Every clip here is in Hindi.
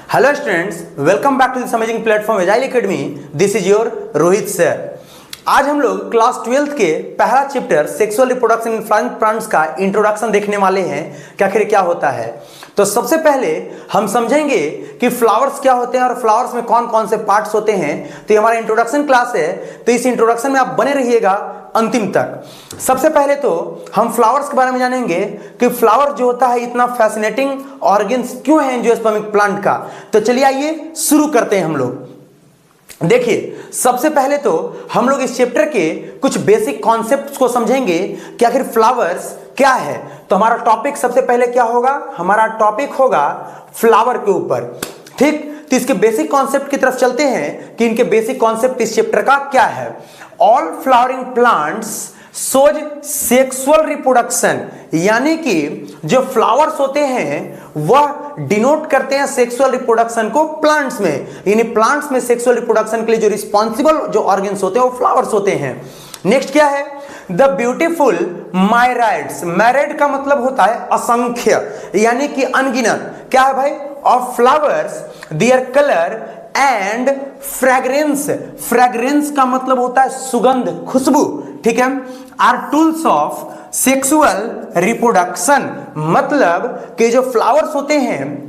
Hello students, welcome back to this amazing platform Agile Academy. This is your Rohit sir. आज हम लोग क्लास 12th के पहला chapter sexual reproduction in flying plants का इंट्रोडक्शन देखने वाले हैं कि आखिर क्या होता है। तो सबसे पहले हम समझेंगे कि फ्लावर्स क्या होते हैं और फ्लावर्स में कौन कौन से पार्ट्स होते हैं। तो ये हमारा इंट्रोडक्शन क्लास है, तो इस इंट्रोडक्शन में आप बने रहिएगा अंतिम तक। सबसे पहले तो हम फ्लावर्स के बारे में जानेंगे कि फ्लावर जो होता है इतना फैसिनेटिंग ऑर्गन्स क्यों है एंजियोस्पर्मिक प्लांट का। तो चलिए आइए शुरू करते हैं हम लोग। देखिए, सबसे पहले तो हम लोग इस चैप्टर के कुछ बेसिक कॉन्सेप्ट्स को समझेंगे कि आखिर फ्लावर्स क्या है। तो हमारा टॉपिक सबसे पहले क्या होगा, हमारा टॉपिक होगा फ्लावर के ऊपर। ठीक, तो इसके बेसिक कॉन्सेप्ट की तरफ चलते हैं कि इनके बेसिक कॉन्सेप्ट इस चैप्टर का क्या है। ऑल फ्लावरिंग प्लांट्स सोज सेक्सुअल रिप्रोडक्शन, यानी कि जो फ्लावर्स होते हैं वह डिनोट करते हैं सेक्सुअल रिप्रोडक्शन को प्लांट्स में। यानी प्लांट्स में सेक्सुअल रिप्रोडक्शन के लिए जो रिस्पॉन्सिबल जो ऑर्गन्स होते हैं वो फ्लावर्स होते हैं। नेक्स्ट क्या है, द ब्यूटीफुल मायराइड्स। मायराइड का मतलब होता है असंख्य, यानी कि अनगिनत। क्या है भाई, of flowers their colour and fragrance. Fragrance का मतलब होता है सुगंध, खुशबू। ठीक है, are tools of sexual reproduction, मतलब कि जो फ्लावर्स होते हैं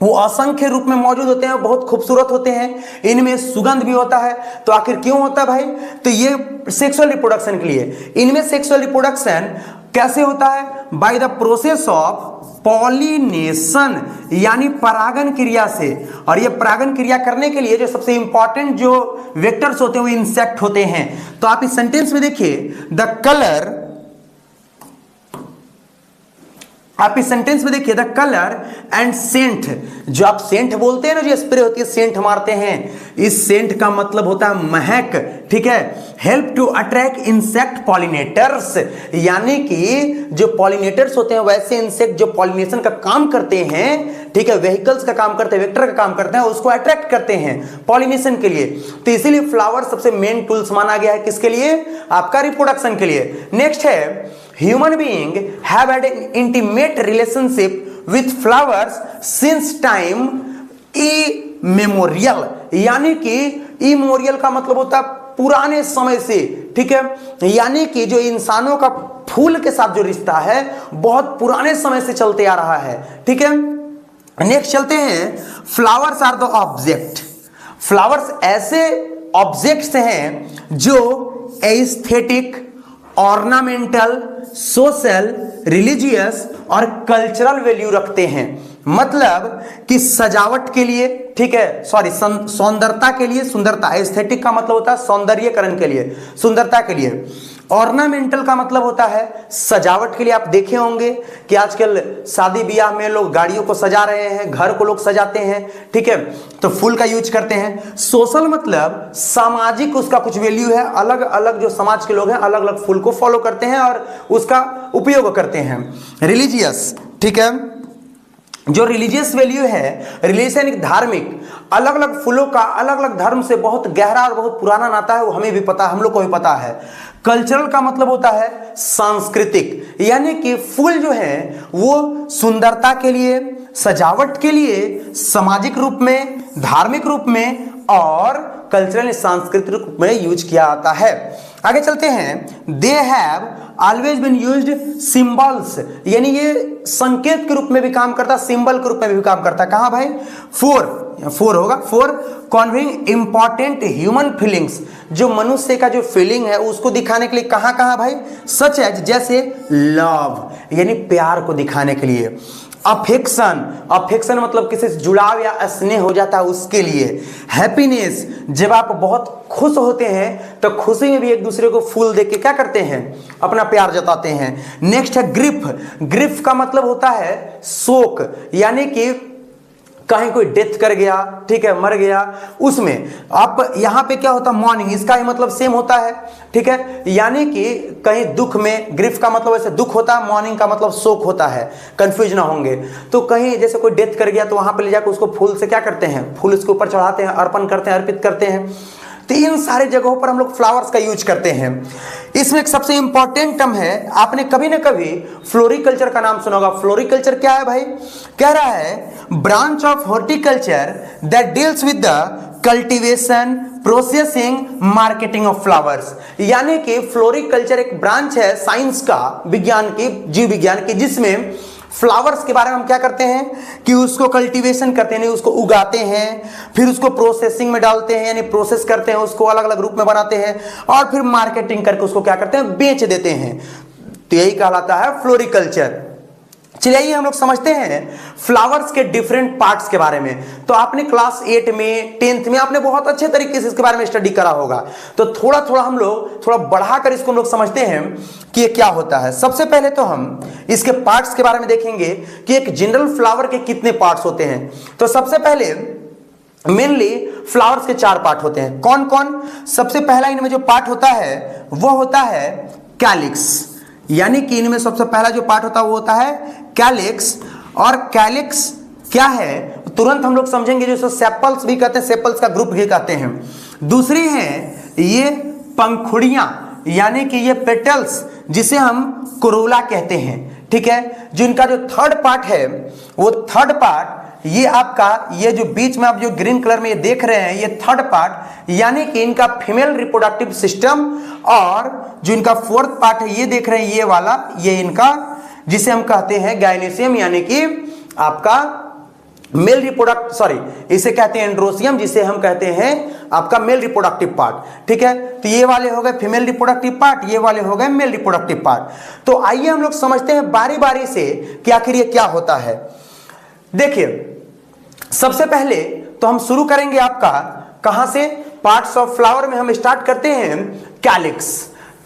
वो असंख्य रूप में मौजूद होते हैं, बहुत खूबसूरत होते हैं, इनमें सुगंध भी होता है। तो आखिर क्यों होता है भाई, तो ये सेक्सुअल रिप्रोडक्शन के लिए। इनमें सेक्सुअल रिप्रोडक्शन कैसे होता है, by the process of pollination, यानी परागन क्रिया से। और ये परागन क्रिया करने के लिए जो सबसे इंपॉर्टेंट जो वेक्टर्स होते हैं वो इंसेक्ट होते हैं। तो आप इस सेंटेंस में देखिए, द कलर, आप इस सेंटेंस में देखिए, द कलर एंड सेंट। जो आप सेंट बोलते हैं ना, जो स्प्रे होती है, सेंट मारते हैं, इस सेंट का मतलब होता है महक। ठीक है, help to attract insect pollinators, यानी कि जो पॉलिनेटर्स होते हैं वैसे इंसेक्ट जो पॉलिनेशन का काम करते हैं, ठीक है, व्हीकल्स का काम करते हैं, वेक्टर का काम करते हैं, उसको अट्रैक्ट करते हैं पॉलिनेशन के लिए। तो इसीलिए फ्लावर सबसे मेन टूल्स माना गया है, किसके लिए, आपका रिप्रोडक्शन के लिए। नेक्स्ट है, human being have had an intimate relationship with flowers since time immemorial, यानी कि इमोरियल का मतलब होता है पुराने समय से। ठीक है, यानी कि जो इंसानों का फूल के साथ जो रिश्ता है बहुत पुराने समय से चलते आ रहा है। ठीक है, नेक्स्ट चलते हैं, flowers are the object. Flowers ऐसे ऑब्जेक्ट्स हैं जो एस्थेटिक, ऑर्नामेंटल, सोशल, रिलीजियस और कल्चरल वैल्यू रखते हैं। मतलब कि सजावट के लिए, ठीक है, सॉरी, सौंदर्यता के लिए, सुंदरता, एस्थेटिक का मतलब होता है सौंदर्यकरण के लिए, सुंदरता के लिए। ऑर्नामेंटल का मतलब होता है सजावट के लिए। आप देखे होंगे कि आजकल शादी ब्याह में लोग गाड़ियों को सजा रहे हैं, घर को लोग सजाते हैं, ठीक है, तो फूल का यूज करते हैं। सोशल मतलब सामाजिक, उसका कुछ वैल्यू है, अलग अलग जो समाज के लोग हैं अलग अलग फूल को फॉलो करते हैं और उसका उपयोग करते हैं। रिलीजियस, ठीक है, जो रिलीजियस वैल्यू है, रिलीजन एक धार्मिक, अलग अलग फूलों का अलग अलग धर्म से बहुत गहरा और बहुत पुराना नाता है, वो हमें भी पता, हम लोग को भी पता है। कल्चरल का मतलब होता है सांस्कृतिक, यानी कि फूल जो है वो सुंदरता के लिए, सजावट के लिए, सामाजिक रूप में, धार्मिक रूप में और कल्चरल सांस्कृतिक रूप में यूज किया जाता है। आगे चलते हैं, they have always been used symbols, यानी ये संकेत के रूप में भी काम करता है, सिंबल के रूप में भी काम करता है। कहां भाई, फोर होगा, four conveying important human feelings, जो मनुष्य का जो फीलिंग है उसको दिखाने के लिए। कहां कहां भाई, सच एज, जैसे लव, यानी प्यार को दिखाने के लिए। अफेक्शन, अफेक्शन मतलब किसी से जुड़ाव या स्नेह हो जाता है उसके लिए। हैप्पीनेस, जब आप बहुत खुश होते हैं तो खुशी में भी एक दूसरे को फूल देके क्या करते हैं, अपना प्यार जताते हैं। नेक्स्ट है ग्रिफ। ग्रिफ का मतलब होता है शोक, यानी कि कहीं कोई डेथ कर गया, ठीक है, मर गया, उसमें आप यहाँ पे क्या होता है, मॉर्निंग, इसका ही मतलब सेम होता है। ठीक है, यानी कि कहीं दुख में, ग्रिफ का मतलब ऐसे दुख होता है, मॉर्निंग का मतलब शोक होता है, कंफ्यूज ना होंगे। तो कहीं जैसे कोई डेथ कर गया तो वहां पे ले जाकर उसको फूल से क्या करते हैं, फूल उसके ऊपर चढ़ाते हैं, अर्पण करते हैं, अर्पित करते हैं। तो इन सारे जगहों पर हम लोग फ्लावर्स का यूज करते हैं। इसमें एक सबसे इंपॉर्टेंट टर्म है, आपने कभी ना कभी फ्लोरिकल्चर का नाम सुना होगा। फ्लोरिकल्चर क्या है भाई? कह रहा है branch of horticulture that deals with the cultivation, processing, marketing of flowers. यानी कि फ्लोरिकल्चर एक ब्रांच है साइंस का, विज्ञान की, जीव विज्ञान की, जिसमें फ्लावर्स के बारे में हम क्या करते हैं कि उसको कल्टीवेशन करते हैं, उसको उगाते हैं, फिर उसको प्रोसेसिंग में डालते हैं, यानी प्रोसेस करते हैं, उसको अलग अलग रूप में बनाते हैं, और फिर मार्केटिंग करके उसको क्या करते हैं, बेच देते हैं। तो यही कहलाता है फ्लोरिकल्चर। चलिए हम लोग समझते हैं फ्लावर्स के डिफरेंट पार्ट्स के बारे में। तो आपने क्लास 8 में, 10th में आपने बहुत अच्छे तरीके से इसके बारे में स्टडी करा होगा। तो थोड़ा थोड़ा हम लोग थोड़ा बढ़ाकर इसको हम लोग समझते हैं कि ये क्या होता है। सबसे पहले तो हम इसके पार्ट्स के बारे में देखेंगे कि एक जनरल फ्लावर के कितने पार्ट्स होते हैं। तो सबसे पहले मेनली फ्लावर्स के 4 पार्ट होते हैं। कौन कौन? सबसे पहला इनमें जो पार्ट होता है वो होता है कैलिक्स, यानी कि इनमें सबसे पहला जो पार्ट होता है वो होता है कैलिक्स। और कैलिक्स क्या है तुरंत हम लोग समझेंगे, जो सेपल्स भी कहते हैं, सेपल्स का ग्रुप भी कहते हैं। दूसरी है ये पंखुड़ियां, यानी कि ये पेटल्स, जिसे हम कोरोला कहते हैं। ठीक है, जिनका जो थर्ड पार्ट है वो थर्ड पार्ट ये आपका, ये जो बीच में आप जो ग्रीन कलर में ये देख रहे हैं, ये थर्ड पार्ट, यानी कि इनका फीमेल रिप्रोडक्टिव सिस्टम। और जो इनका फोर्थ पार्ट है ये देख रहे हैं, ये वाला, ये इनका जिसे हम कहते हैं गायनेसियम, यानी कि आपका मेल रिप्रोडक्ट, सॉरी इसे कहते हैं एंड्रोसियम, जिसे हम कहते हैं आपका मेल रिप्रोडक्टिव पार्ट। ठीक है, तो ये वाले हो गए फीमेल रिप्रोडक्टिव पार्ट, ये वाले हो गए मेल रिप्रोडक्टिव पार्ट। तो आइए हम लोग समझते हैं बारी बारी से कि आखिर ये क्या होता है। देखिए सबसे पहले तो हम शुरू करेंगे आपका कहां से, पार्ट्स ऑफ फ्लावर में हम स्टार्ट करते हैं कैलिक्स।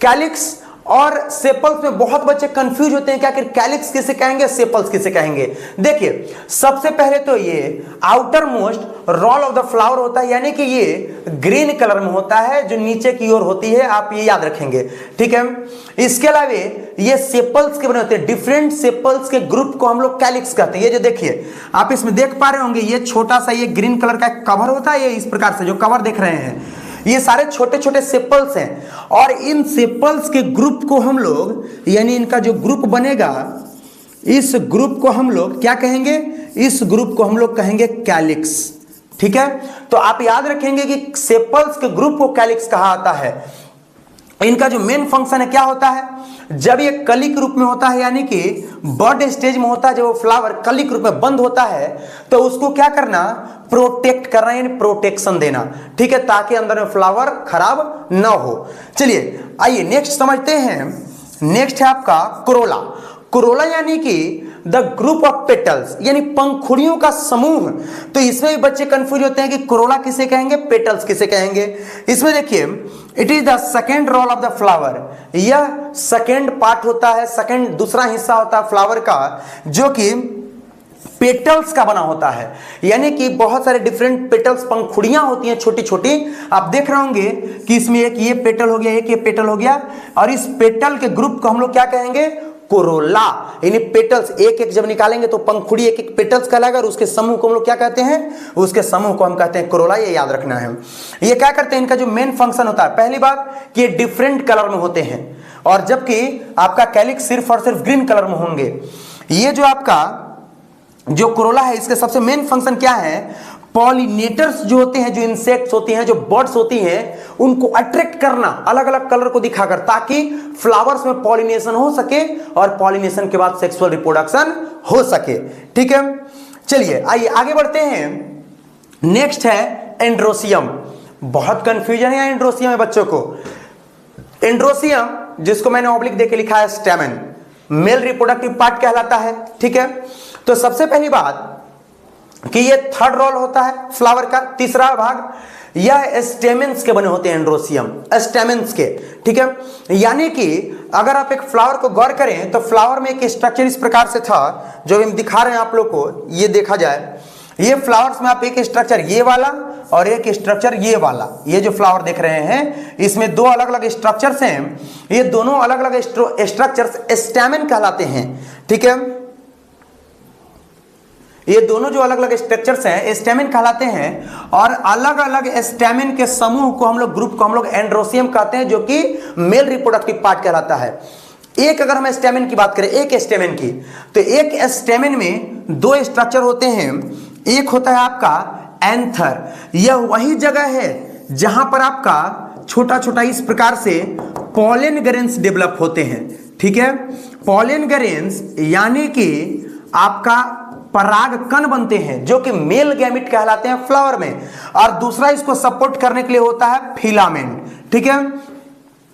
कैलिक्स और सेपल्स में बहुत बच्चे कंफ्यूज होते हैं कि आखिर कैलिक्स किसे कहेंगे, सेपल्स किसे कहेंगे। देखिए सबसे पहले तो ये outermost role of the flower होता है, यानी कि ये ग्रीन कलर में होता है, जो नीचे की ओर होती है, आप ये याद रखेंगे। ठीक है, इसके अलावा ये सेपल्स के बने होते हैं, डिफरेंट सेपल्स के ग्रुप को हम लोग कैलिक्स कहते हैं। ये जो देखिए आप इसमें देख पा रहे होंगे, ये छोटा सा ये ग्रीन कलर का कवर होता है, ये इस प्रकार से जो कवर देख रहे हैं, ये सारे छोटे छोटे सेपल्स हैं। और इन सेपल्स के ग्रुप को हम लोग, यानी इनका जो ग्रुप बनेगा, इस ग्रुप को हम लोग क्या कहेंगे, इस ग्रुप को हम लोग कहेंगे कैलिक्स। ठीक है, तो आप याद रखेंगे कि सेपल्स के ग्रुप को कैलिक्स कहा जाता है। इनका जो मेन फंक्शन है क्या होता है, जब ये कली के रूप में होता है, यानी कि बर्ड स्टेज में होता है, जब वो फ्लावर कली के रूप में बंद होता है, तो उसको क्या करना, प्रोटेक्ट करना, यानी प्रोटेक्शन देना। ठीक है, ताकि अंदर में फ्लावर खराब ना हो। चलिए आइए नेक्स्ट समझते हैं। नेक्स्ट है आपका कोरोला। कोरोला यानी कि द ग्रुप ऑफ पेटल्स, यानी पंखुड़ियों का समूह। तो इसमें भी बच्चे कंफ्यूज होते हैं कि कोरोला किसे कहेंगे, पेटल्स किसे कहेंगे। इसमें देखिए it is the second role of the flower, यह सेकेंड पार्ट होता है, सेकेंड दूसरा हिस्सा होता है फ्लावर का, जो कि पेटल्स का बना होता है। यानी कि बहुत सारे डिफरेंट पेटल्स, पंखुड़ियां होती हैं छोटी छोटी, आप देख रहे होंगे कि इसमें एक ये पेटल हो गया, एक ये पेटल हो गया, और इस पेटल के ग्रुप को हम लोग क्या कहेंगे, कोरोला। यानी पेटल्स एक एक जब निकालेंगे तो पंखुड़ी एक एक पेटल्स कहलाएगा, और उसके समूह को हम लोग क्या कहते हैं, उसके समूह को हम कहते हैं कोरोला। ये याद रखना है। ये क्या करते हैं, इनका जो मेन फंक्शन होता है, पहली बात कि ये डिफरेंट कलर में होते हैं, और जबकि आपका कैलिक्स सिर्फ और सिर्फ ग्रीन कलर में होंगे। ये जो आपका जो कोरोला है, इसके सबसे मेन फंक्शन क्या है, पॉलिनेटर्स जो होते हैं, जो इंसेक्ट्स होती हैं, जो बर्ड्स होती हैं, उनको अट्रैक्ट करना अलग अलग कलर को दिखाकर, ताकि फ्लावर्स में पॉलिनेशन हो सके और पॉलिनेशन के बाद सेक्सुअल रिप्रोडक्शन हो सके। ठीक है, चलिए आइए आगे बढ़ते हैं। नेक्स्ट है एंड्रोसियम। बहुत कंफ्यूजन है एंड्रोसियम में बच्चों को। एंड्रोसियम, जिसको मैंने ऑब्लिक देके लिखा है स्टेमन, मेल रिप्रोडक्टिव पार्ट कहलाता है। ठीक है, तो सबसे पहली बात कि ये थर्ड रोल होता है फ्लावर का, तीसरा भाग, यह स्टेमेंस के बने होते हैं एंड्रोसियम, स्टेमेंस के। ठीक है, यानी कि अगर आप एक फ्लावर को गौर करें तो फ्लावर में एक स्ट्रक्चर इस प्रकार से था, जो हम दिखा रहे हैं आप लोग को, ये देखा जाए, ये फ्लावर्स में आप एक स्ट्रक्चर ये वाला और एक स्ट्रक्चर ये वाला, ये जो फ्लावर देख रहे हैं, इसमें दो अलग अलग स्ट्रक्चर्स हैं। ये दोनों अलग अलग स्ट्रक्चर्स स्टेमेन कहलाते हैं। ठीक है, ये दोनों जो अलग अलग स्ट्रक्चर्स हैं स्टेमिन कहलाते हैं, और अलग अलग स्टेमिन के समूह को हम लोग, ग्रुप को हम लोग एंड्रोसियम कहते हैं, जो कि मेल रिप्रोडक्टिव पार्ट कहलाता है। एक अगर हम स्टेमिन की बात करें, एक स्टेमिन की, तो एक स्टेमिन में दो स्ट्रक्चर होते हैं। एक होता है आपका एंथर, यह वही जगह है जहां पर आपका छोटा छोटा इस प्रकार से पॉलन ग्रेन्स डेवलप होते हैं। ठीक है, पॉलन ग्रेन्स यानी कि आपका पराग कण बनते हैं, जो कि मेल गैमेट कहलाते हैं फ्लावर में, और दूसरा इसको सपोर्ट करने के लिए होता है फिलामेंट। ठीक है,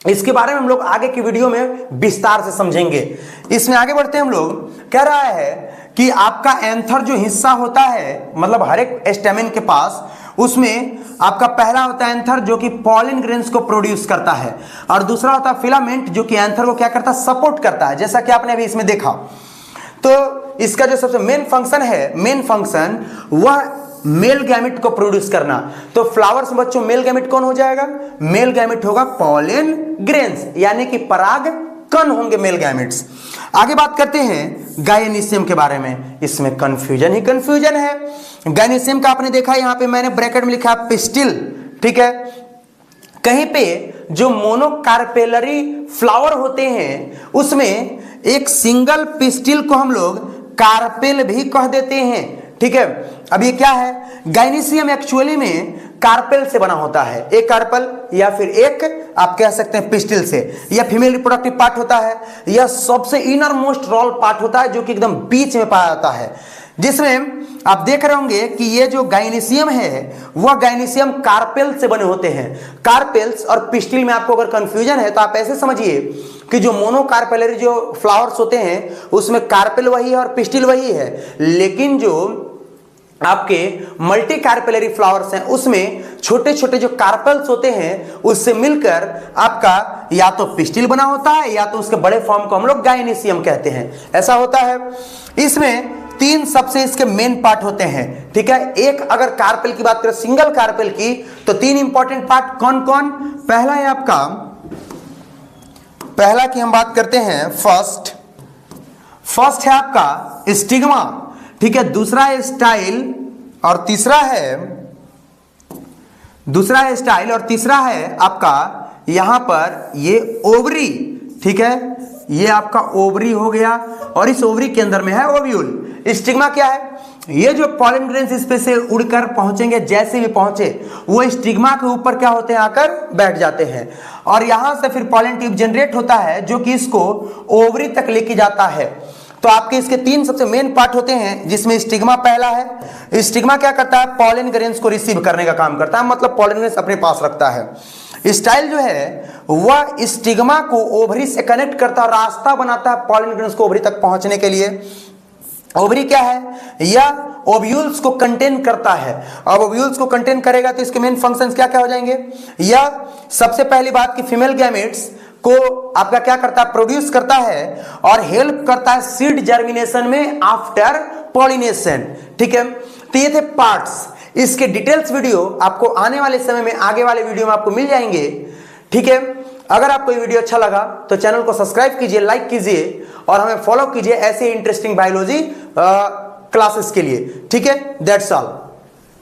इसके बारे में हम लोग आगे की वीडियो में विस्तार से समझेंगे। इसमें आगे बढ़ते हैं हम लोग। कह रहा है कि आपका एंथर जो हिस्सा होता है, मतलब हर एक स्टेमिन के पास, उसमें आपका पहला होता है एंथर जो कि पॉलन ग्रेन्स को प्रोड्यूस करता है, और दूसरा होता है फिलामेंट जो कि एंथर को क्या करता है, सपोर्ट करता है, जैसा कि आपने अभी इसमें देखा। तो इसका जो सबसे मेन फंक्शन है, मेन फंक्शन वह मेल गैमेट को प्रोड्यूस करना। तो फ्लावर्स में बच्चों मेल गैमेट कौन हो जाएगा, मेल गैमेट होगा पॉलन ग्रेन्स, यानी कि पराग कण होंगे मेल गैमेट्स। आगे बात करते हैं गायनीशियम के बारे में। इसमें कंफ्यूजन ही कंफ्यूजन है। गायनीशियम का आपने देखा, यहां पे मैंने ब्रैकेट में लिखा पिस्टिल। ठीक है, कहीं पे जो मोनोकार्पेलरी फ्लावर होते हैं उसमें एक सिंगल पिस्टिल को हम लोग कार्पेल भी कह देते हैं। ठीक है, अब ये क्या है, गायनीशियम एक्चुअली में कार्पेल से बना होता है, एक कार्पल या फिर एक आप कह सकते हैं पिस्टिल से। यह फीमेल रिप्रोडक्टिव पार्ट होता है, यह सबसे इनर मोस्ट रॉल पार्ट होता है, जो कि एकदम बीच में पाया जाता है, जिसमें आप देख रहे होंगे कि ये जो गायनीशियम है वह गायनीशियम कार्पेल से बने होते हैं। कार्पेल्स और पिस्टिल में आपको अगर कंफ्यूजन है तो आप ऐसे समझिए कि जो मोनोकार्पेलरी जो फ्लावर्स होते हैं उसमें कार्पेल वही है और पिस्टिल वही है, लेकिन जो आपके मल्टी कार्पेलरी फ्लावर्स हैं उसमें छोटे छोटे जो कार्पेल्स होते हैं उससे मिलकर आपका या तो पिस्टिल बना होता है या तो उसके बड़े फॉर्म को हम लोग गायनीशियम कहते हैं, ऐसा होता है। इसमें तीन सबसे इसके मेन पार्ट होते हैं। ठीक है, एक अगर कार्पेल की बात करें, सिंगल कार्पेल की, तो तीन इंपॉर्टेंट पार्ट कौन कौन, पहला है आपका, पहला की हम बात करते हैं फर्स्ट है आपका स्टिग्मा। ठीक है, दूसरा है स्टाइल और तीसरा है आपका यहां पर ये ओवरी। ठीक है, ये आपका ओवरी हो गया और इस ओवरी के अंदर में है ओव्यूल। स्टिग्मा क्या है, ये जो पॉलन ग्रेन्स इस पे से उड़कर पहुंचेंगे, जैसे भी पहुंचे वो स्टिग्मा के ऊपर क्या होते हैं, आकर बैठ जाते हैं, और यहां से फिर पॉलन ट्यूब जनरेट होता है जो कि इसको ओवरी तक लेके जाता है। तो आपके इसके तीन सबसे मेन पार्ट होते हैं, जिसमें स्टिग्मा पहला है। स्टिग्मा क्या करता है, पॉलन ग्रेन्स को रिसीव करने का काम करता है, मतलब पॉलन ग्रेन्स अपने पास रखता है। स्टाइल जो है वह स्टिग्मा को ओवरी से कनेक्ट करता है, रास्ता बनाता है पॉलन ग्रेन्स को ओवरी तक पहुंचने के लिए। ओवरी क्या है, यह ओव्यूल्स को कंटेन करता है। अब ओव्यूल्स को कंटेन करेगा तो इसके मेन फंक्शंस क्या क्या हो जाएंगे, यह सबसे पहली बात कि फीमेल गैमेट्स को आपका क्या करता है, प्रोड्यूस करता है और हेल्प करता है सीड जर्मिनेशन में आफ्टर पॉलिनेशन। ठीक है, तो ये थे पार्ट्स। इसके डिटेल्स वीडियो आपको आने वाले समय में, आगे वाले वीडियो में आपको मिल जाएंगे। ठीक है, अगर आपको ये वीडियो अच्छा लगा तो चैनल को सब्सक्राइब कीजिए, लाइक कीजिए और हमें फॉलो कीजिए ऐसे इंटरेस्टिंग बायोलॉजी क्लासेस के लिए। ठीक है, दैट्स ऑल।